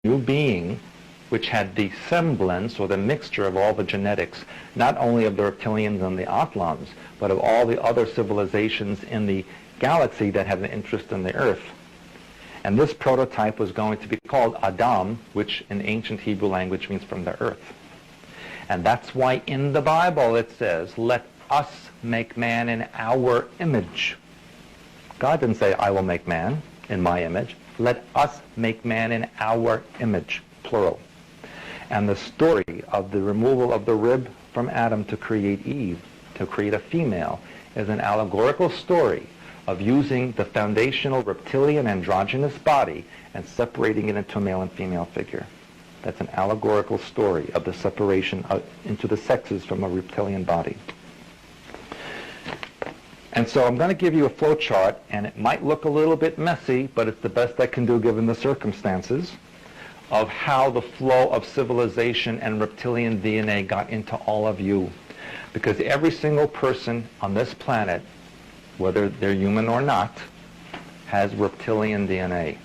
new being which had the semblance or the mixture of all the genetics, not only of the reptilians and the Atlans, but of all the other civilizations in the galaxy that had an interest in the Earth. And this prototype was going to be called Adam, which in ancient Hebrew language means from the earth. And that's why in the Bible it says, let us make man in our image. God didn't say, I will make man in my image. Let us make man in our image, plural. And the story of the removal of the rib from Adam to create Eve, to create a female, is an allegorical story of using the foundational reptilian androgynous body and separating it into a male and female figure. That's an allegorical story of the separation into the sexes from a reptilian body. And so I'm going to give you a flow chart, and it might look a little bit messy, but it's the best I can do given the circumstances, of how the flow of civilization and reptilian DNA got into all of you. Because every single person on this planet, whether they're human or not, has reptilian DNA.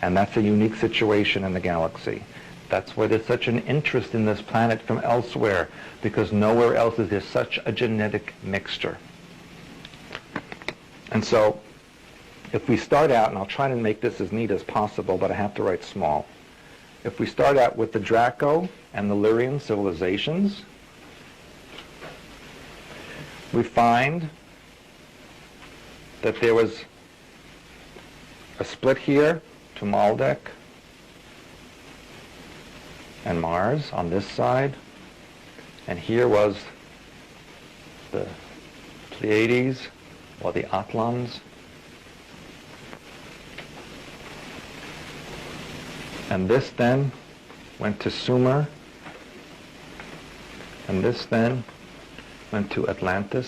And that's a unique situation in the galaxy. That's why there's such an interest in this planet from elsewhere, because nowhere else is there such a genetic mixture. And so, if we start out, and I'll try to make this as neat as possible, but I have to write small. If we start out with the Draco and the Lyrian civilizations, we find that there was a split here to Maldek and Mars on this side, and here was the Pleiades, or the Atlans, and this then went to Sumer, and this then went to Atlantis.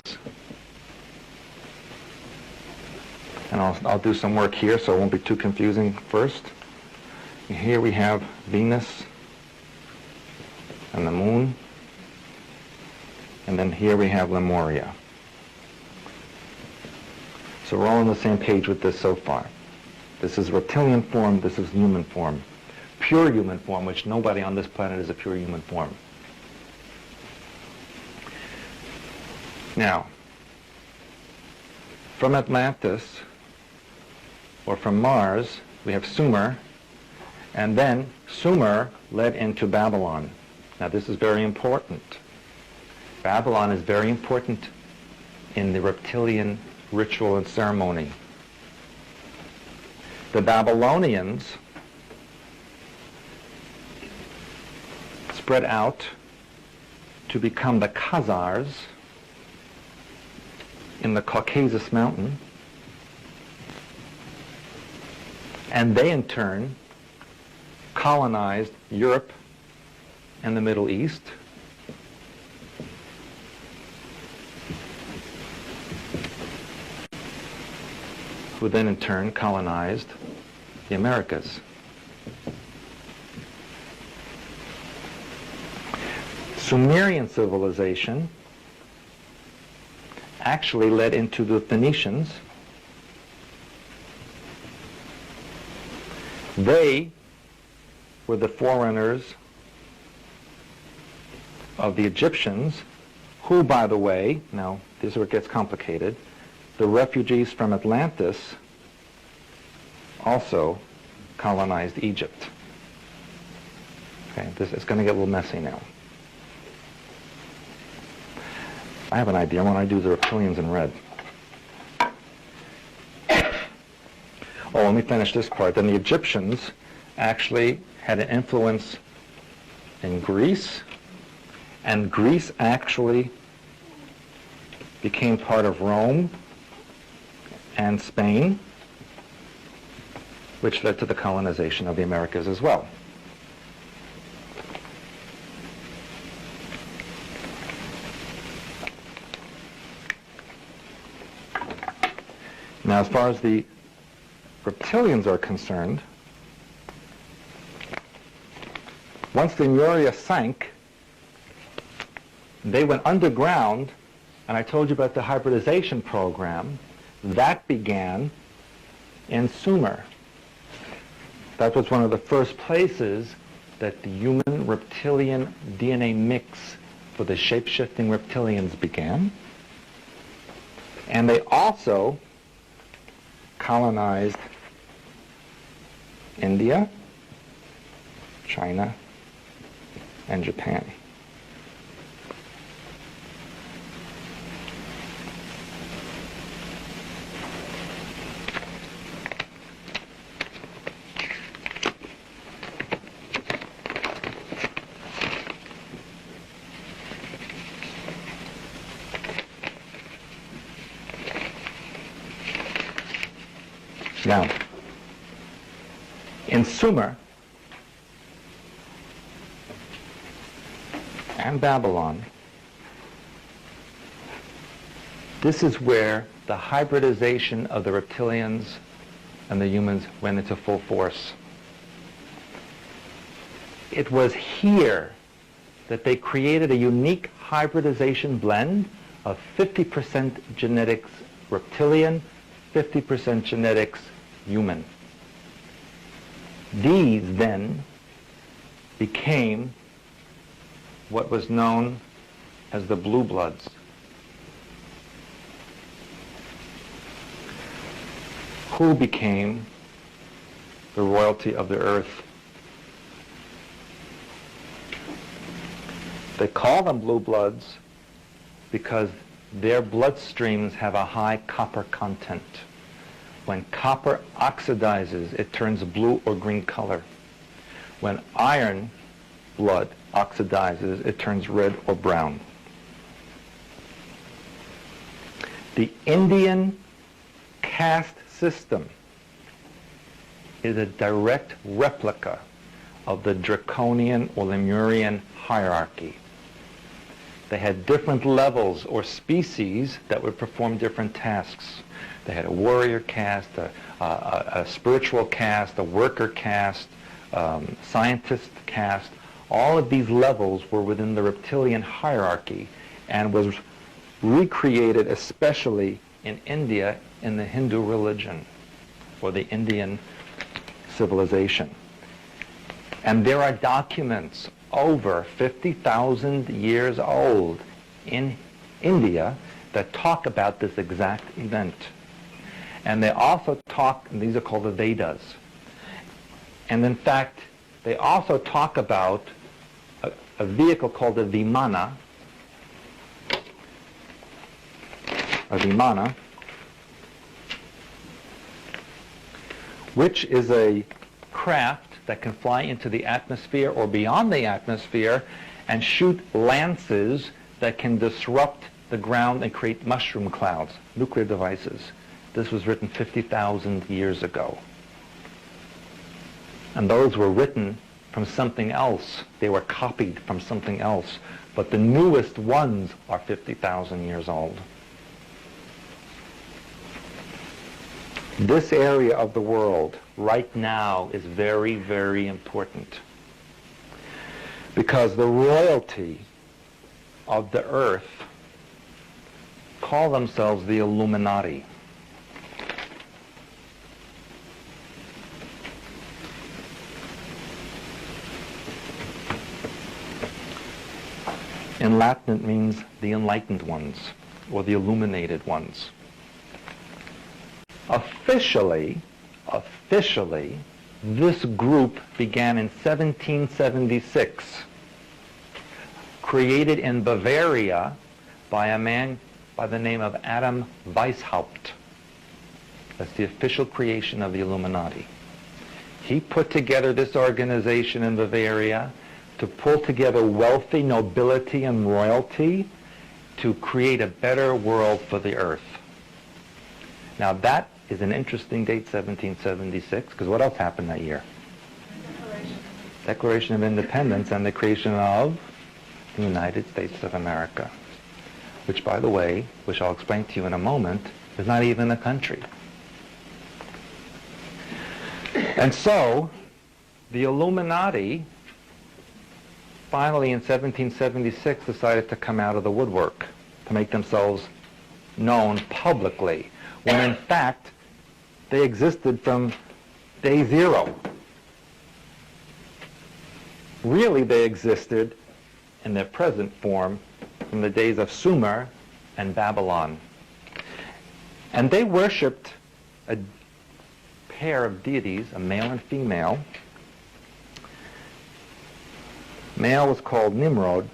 And I'll do some work here so it won't be too confusing first. And here we have Venus and the moon, and then here we have Lemuria. So we're all on the same page with this so far. This is reptilian form, this is human form. Pure human form, which nobody on this planet is a pure human form. Now, from Atlantis, or from Mars, we have Sumer, and then Sumer led into Babylon. Now this is very important. Babylon is very important in the reptilian ritual and ceremony. The Babylonians spread out to become the Khazars in the Caucasus mountain, and they in turn colonized Europe and the Middle East, who then in turn colonized the Americas. Sumerian civilization actually led into the Phoenicians. They were the forerunners of the Egyptians, who, by the way, now this is where it gets complicated, the refugees from Atlantis also colonized Egypt. Okay, this is going to get a little messy now. I have an idea. I want to do the reptilians in red. Oh, let me finish this part. Then the Egyptians actually had an influence in Greece, and Greece actually became part of Rome and Spain, which led to the colonization of the Americas as well. Now, as far as the reptilians are concerned, once the Lemuria sank, they went underground, and I told you about the hybridization program. That began in Sumer. That was one of the first places that the human-reptilian DNA mix for the shape-shifting reptilians began. And they also colonized India, China, and Japan. Now, in Sumer and Babylon, this is where the hybridization of the reptilians and the humans went into full force. It was here that they created a unique hybridization blend of 50% genetics reptilian, 50% genetics human. These then became what was known as the blue bloods. Who became the royalty of the earth. They call them blue bloods because their bloodstreams have a high copper content. When copper oxidizes, it turns blue or green color. When iron blood oxidizes, it turns red or brown. The Indian caste system is a direct replica of the Draconian or Lemurian hierarchy. They had different levels or species that would perform different tasks. They had a warrior caste, a spiritual caste, a worker caste, scientist caste. All of these levels were within the reptilian hierarchy and was recreated especially in India in the Hindu religion or the Indian civilization. And there are documents over 50,000 years old in India that talk about this exact event. And they also talk, and these are called the Vedas. And in fact, they also talk about a vehicle called a Vimana, which is a craft that can fly into the atmosphere or beyond the atmosphere and shoot lances that can disrupt the ground and create mushroom clouds, nuclear devices. This was written 50,000 years ago. And those were written from something else. They were copied from something else. But the newest ones are 50,000 years old. This area of the world right now is very, very important because the royalty of the earth call themselves the Illuminati. In Latin, it means the enlightened ones or the illuminated ones. Officially, this group began in 1776, created in Bavaria by a man by the name of Adam Weishaupt. That's the official creation of the Illuminati. He put together this organization in Bavaria to pull together wealthy nobility and royalty to create a better world for the earth. Now that is an interesting date, 1776, because what else happened that year? Declaration of Independence and the creation of the United States of America, which, by the way, which I'll explain to you in a moment, is not even a country. And so, the Illuminati finally in 1776 decided to come out of the woodwork to make themselves known publicly, when in fact they existed from day zero. Really, they existed in their present form from the days of Sumer and Babylon. And they worshipped a pair of deities, a male and female. Male was called Nimrod.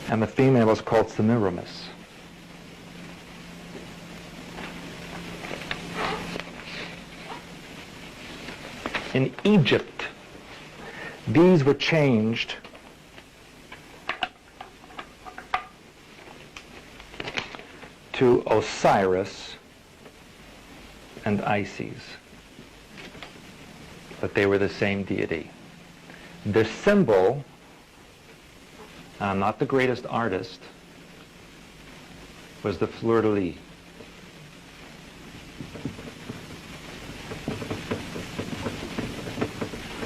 And the female was called Semiramis. In Egypt, these were changed to Osiris and Isis, but they were the same deity. Their symbol, I'm not the greatest artist, was the fleur-de-lis.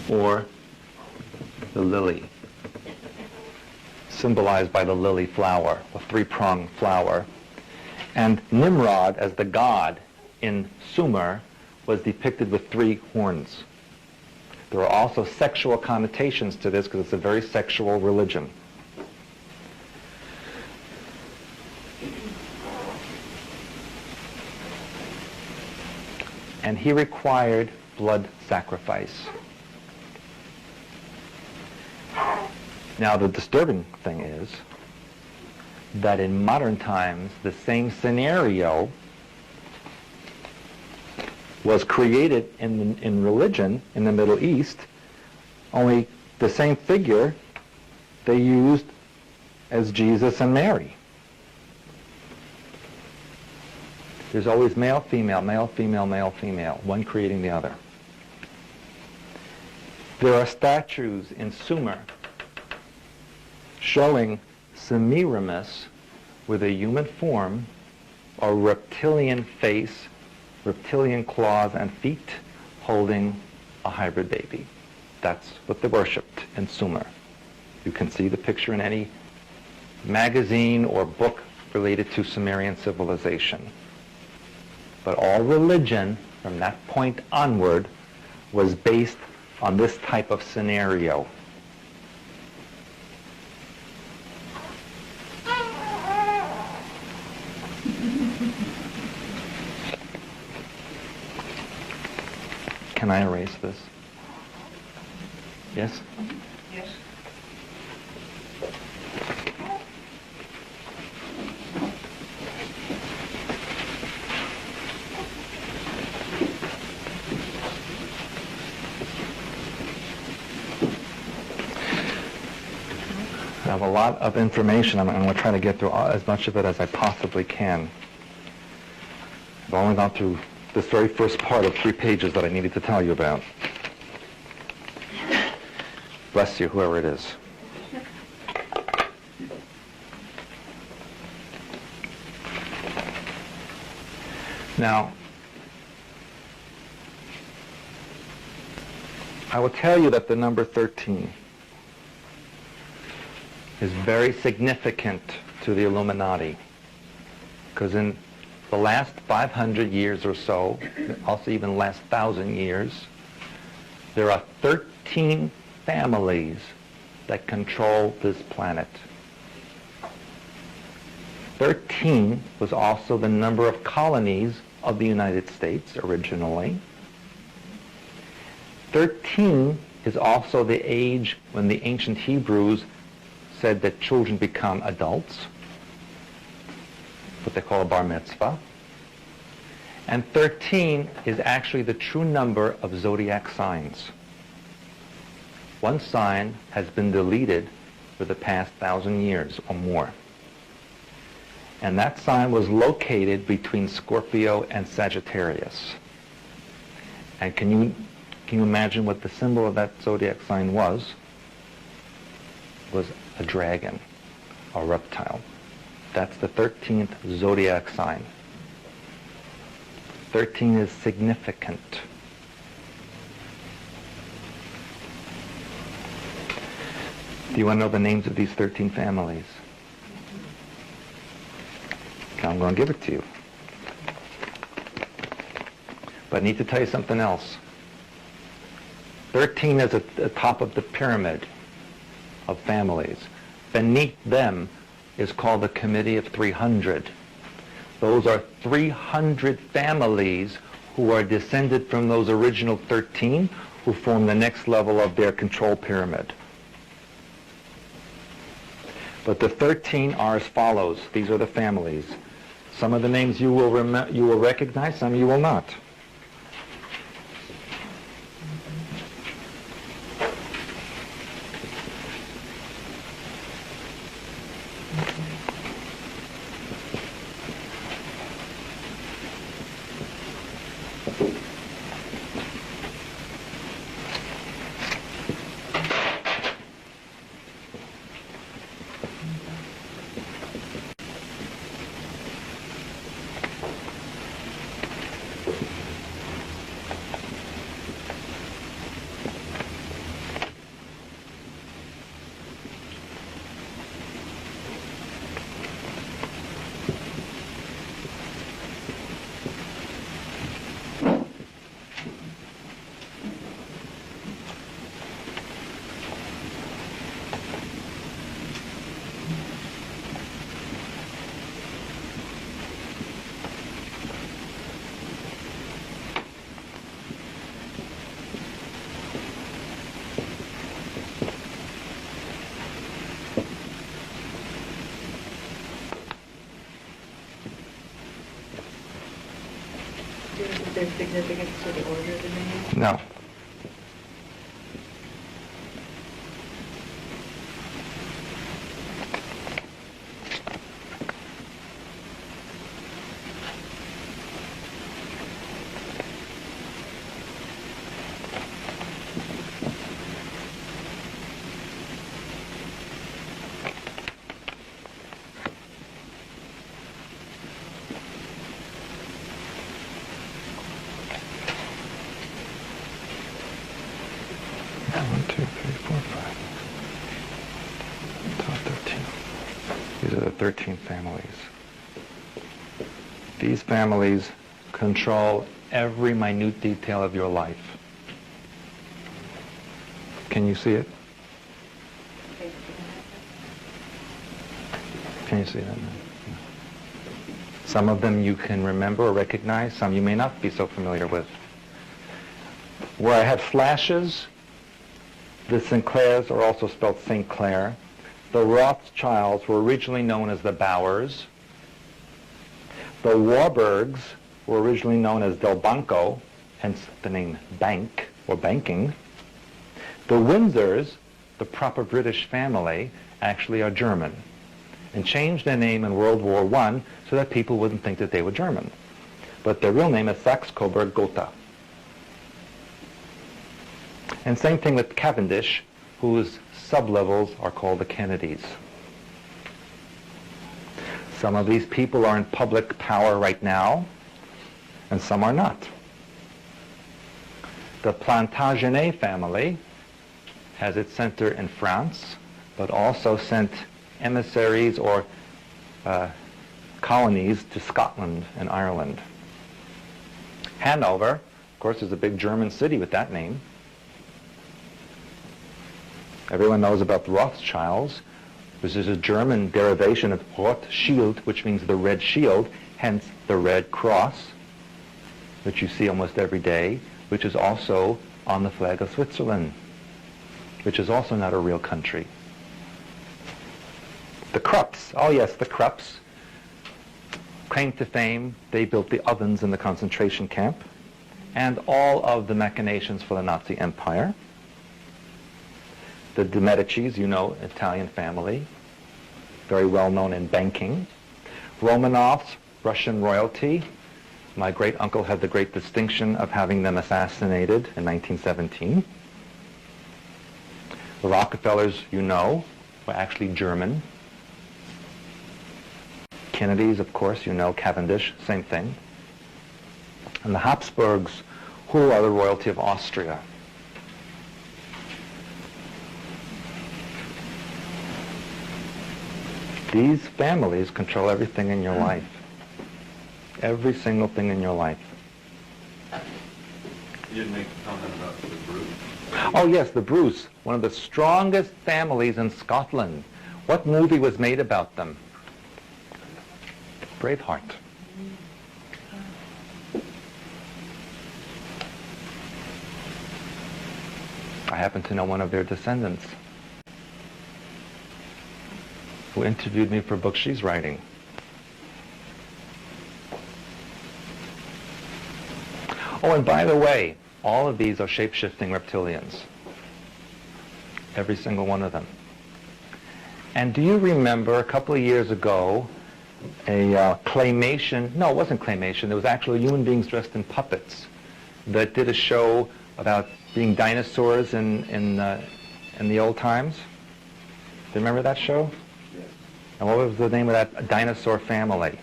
Or the lily, symbolized by the lily flower, the three-pronged flower. And Nimrod, as the god in Sumer, was depicted with 3 horns. There are also sexual connotations to this because it's a very sexual religion. And he required blood sacrifice. Now, the disturbing thing is that in modern times, the same scenario was created in religion in the Middle East, only the same figure they used as Jesus and Mary. There's always male, female, male, female, male, female, one creating the other. There are statues in Sumer showing Semiramis with a human form, a reptilian face, reptilian claws and feet, holding a hybrid baby. That's what they worshipped in Sumer. You can see the picture in any magazine or book related to Sumerian civilization. But all religion from that point onward was based on this type of scenario. Can I erase this? Yes? Yes. I have a lot of information. I'm going to try to get through as much of it as I possibly can. I've only gone through this very first part of 3 pages that I needed to tell you about. Bless you, whoever it is. Now, I will tell you that the number 13 is very significant to the Illuminati, because in the last 500 years or so, also even the last 1,000 years, there are 13 families that control this planet. 13 was also the number of colonies of the United States originally. 13 is also the age when the ancient Hebrews said that children become adults, what they call a bar mitzvah. And 13 is actually the true number of zodiac signs. One sign has been deleted for the past 1,000 years or more. And that sign was located between Scorpio and Sagittarius. And can you imagine what the symbol of that zodiac sign was? It was a dragon, a reptile. That's the 13th zodiac sign. 13 is significant. Do you want to know the names of these 13 families? Okay, I'm going to give it to you. But I need to tell you something else. 13 is at the top of the pyramid of families. Beneath them is called the Committee of 300. Those are 300 families who are descended from those original 13 who form the next level of their control pyramid. But the 13 are as follows. These are the families. Some of the names you will recognize, some you will not. Is there significance to the order of the names? No. Top 13. These are the 13 families. These families control every minute detail of your life. Can you see it? Can you see that now? Yeah. Some of them you can remember or recognize, some you may not be so familiar with. Where I had flashes, the Sinclairs are also spelled St. Clair. The Rothschilds were originally known as the Bowers. The Warburgs were originally known as Del Banco, hence the name bank or banking. The Windsors, the proper British family, actually are German and changed their name in World War I so that people wouldn't think that they were German. But their real name is Saxe-Coburg-Gotha. And same thing with Cavendish, whose sub-levels are called the Kennedys. Some of these people are in public power right now, and some are not. The Plantagenet family has its center in France, but also sent emissaries or colonies to Scotland and Ireland. Hanover, of course, is a big German city with that name. Everyone knows about the Rothschilds, which is a German derivation of Rothschild, which means the red shield, hence the Red Cross, which you see almost every day, which is also on the flag of Switzerland, which is also not a real country. The Krupps, oh yes, the Krupps, claim to fame, they built the ovens in the concentration camp, and all of the machinations for the Nazi Empire. The de Medicis, you know, Italian family, very well known in banking. Romanovs, Russian royalty. My great uncle had the great distinction of having them assassinated in 1917. The Rockefellers, you know, were actually German. Kennedys, of course, you know, Cavendish, same thing. And the Habsburgs, who are the royalty of Austria. These families control everything in your life. Every single thing in your life. You didn't make a comment about the Bruce. Oh yes, the Bruce, one of the strongest families in Scotland. What movie was made about them? Braveheart. I happen to know one of their descendants who interviewed me for a book she's writing. Oh, and by the way, all of these are shape-shifting reptilians. Every single one of them. And do you remember a couple of years ago a claymation, no, it wasn't claymation, it was actually human beings dressed in puppets that did a show about being dinosaurs in the old times? Do you remember that show? Yes. And what was the name of that dinosaur family?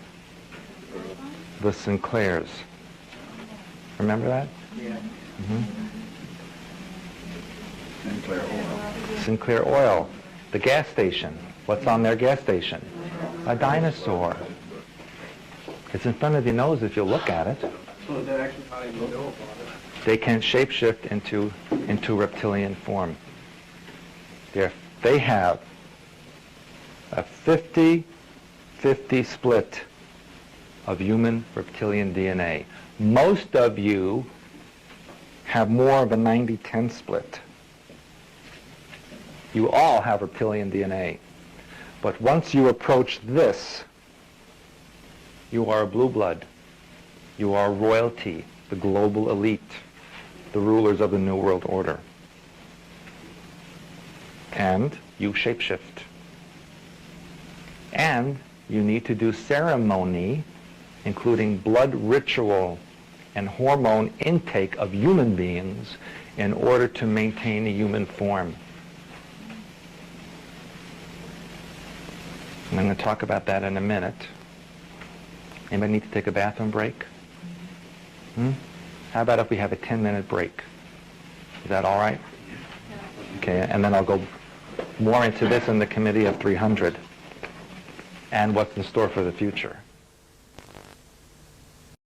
The Sinclairs. Remember that? Yeah. Mm-hmm. Sinclair Oil. Sinclair Oil. The gas station. What's on their gas station? A dinosaur. It's in front of your nose if you look at it. So is that actually how you know about it? They can shapeshift into reptilian form. They have a 50-50 split of human reptilian DNA. Most of you have more of a 90-10 split. You all have reptilian DNA. But once you approach this, you are a blue blood. You are royalty, the global elite, the rulers of the New World Order. And you shapeshift. And you need to do ceremony, including blood ritual and hormone intake of human beings in order to maintain a human form. And I'm going to talk about that in a minute. Anybody need to take a bathroom break? How about if we have a 10-minute break? Is that all right? Okay, and then I'll go more into this in the Committee of 300 and what's in store for the future.